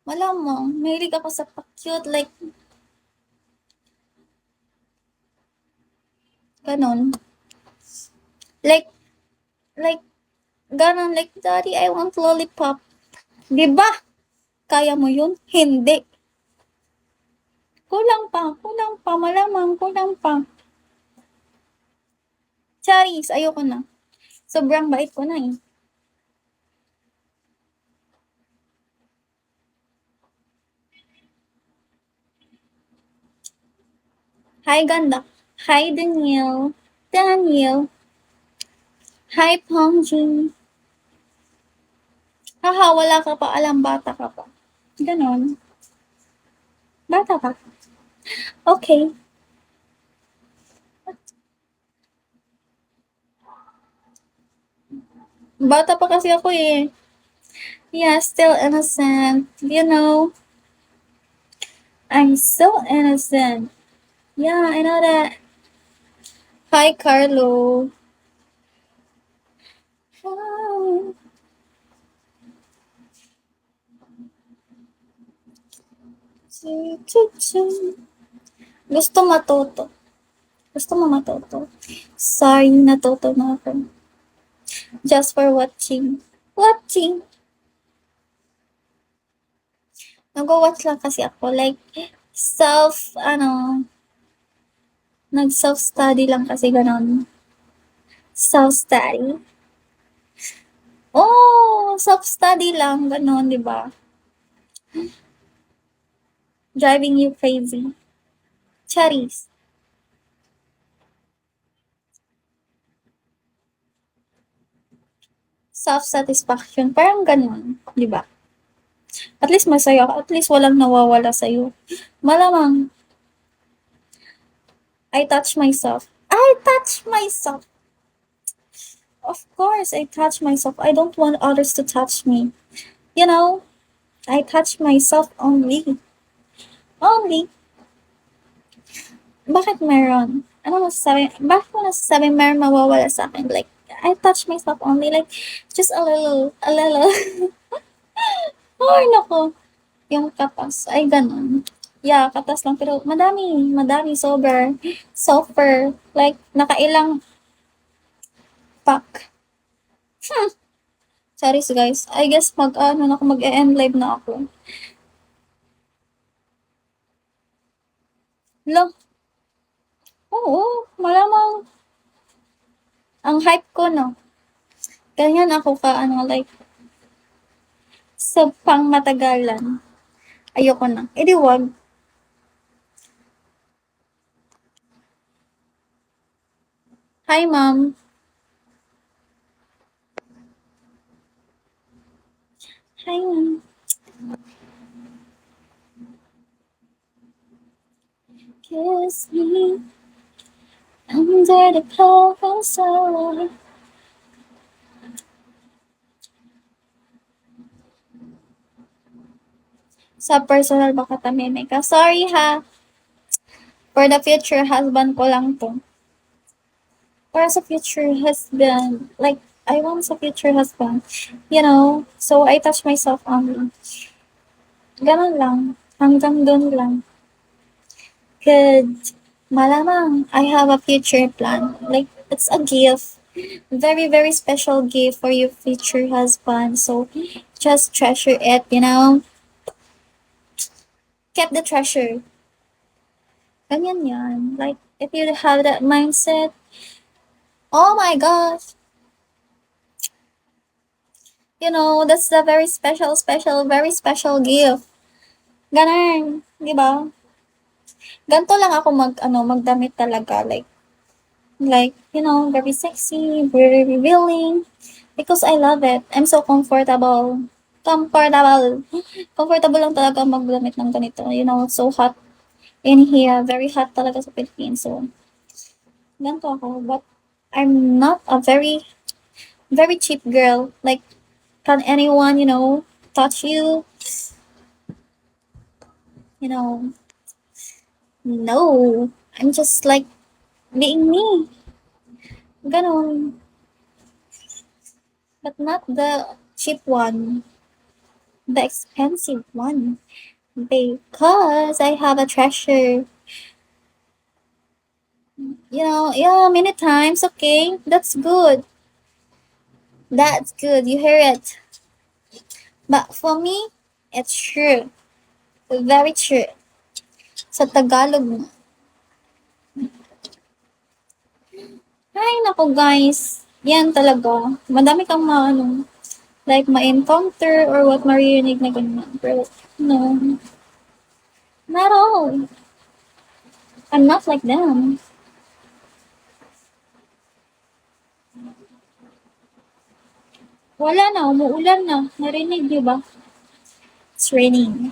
Malamang mahilig ako sa pa-cute like gano'n. Like like gano'n, like, "Daddy, I want lollipop." 'Di ba, kaya mo 'yun? Hindi. Kulang pa, malamang kulang pa. Charis, ayoko na. Sobrang bait ko na, eh. Hi, ganda. Hi, Daniel. Daniel. Hi, Pongjin. Haha, wala ka pa alam, bata ka pa. Gano'n. Bata ka. Okay. Bata pa kasi ako, eh. Yeah, still innocent. You know, I'm so innocent. Yeah, I know that. Hi, Carlo. Hi. Gusto matuto. Gusto mo matuto? Sorry, natuto na ako. Just for watching. Watching. Nagwa-watch lang kasi ako. Like, nag-self-study lang kasi ganon. Self-study. Oh, self-study lang. Ganon, di ba? Driving you crazy. Charis. Self-satisfaction. Parang ganon. Di ba? At least masaya ka. At least walang nawawala sa'yo. Malamang, I touch myself. I touch myself. Of course, I touch myself. I don't want others to touch me. You know, I touch myself only. Only. Bakit meron? Ano masasabi? Bakit mo nasasabing meron mawawala sa akin? Like, I touch myself only. Like, just a little, a little. Ay, nako. Yung katas. Ay, ganun. Yeah, katas lang. Pero madami. Madami. Sober. Sulfur. Like, nakailang pack. Hmm. Sorry guys. I guess ano na ako, mag-e-end live na ako. Lo, oo, malamang ang hype ko, no? Ganyan ako ka, ano, like, sa pangmatagalan. Ayoko na. Eh di wag. Hi, ma'am. Hi, ma'am. Kiss me under the cover sun. Sa personal baka tameme ka. Sorry ha. For the future husband ko lang to. Para sa future husband. Like, I want sa future husband. You know? So, I touch myself only. Ganun lang. Hanggang dun lang. Good. Malamang I have a future plan. Like, it's a gift. Very, very special gift for your future husband. So, just treasure it, you know? Keep the treasure. Ganyan yan. Like, if you have that mindset, oh my gosh, you know, that's a very special, special, very special gift. Ganun, di ba? Ganto lang ako magdamit talaga. Like, you know, very sexy, very revealing. Because I love it. I'm so comfortable. Comfortable. Comfortable lang talaga magdamit ng ganito. You know, so hot in here. Very hot talaga sa Philippines. So, ganito ako. But, I'm not a very, very cheap girl. Like, can anyone, you know, touch you? You know, no. I'm just like, being me. Ganon. But not the cheap one. The expensive one. Because I have a treasure. Yeah, many times. Okay, that's good. That's good. You hear it. But for me, it's true. Very true. Sa Tagalog na. Ay, naku guys. Yan talaga. Madami kang like ma-encounter or what maririnig na ganyan. Pero, no. Not all. I'm not like them. Wala na, umuulan na. Narinig, di ba? It's raining.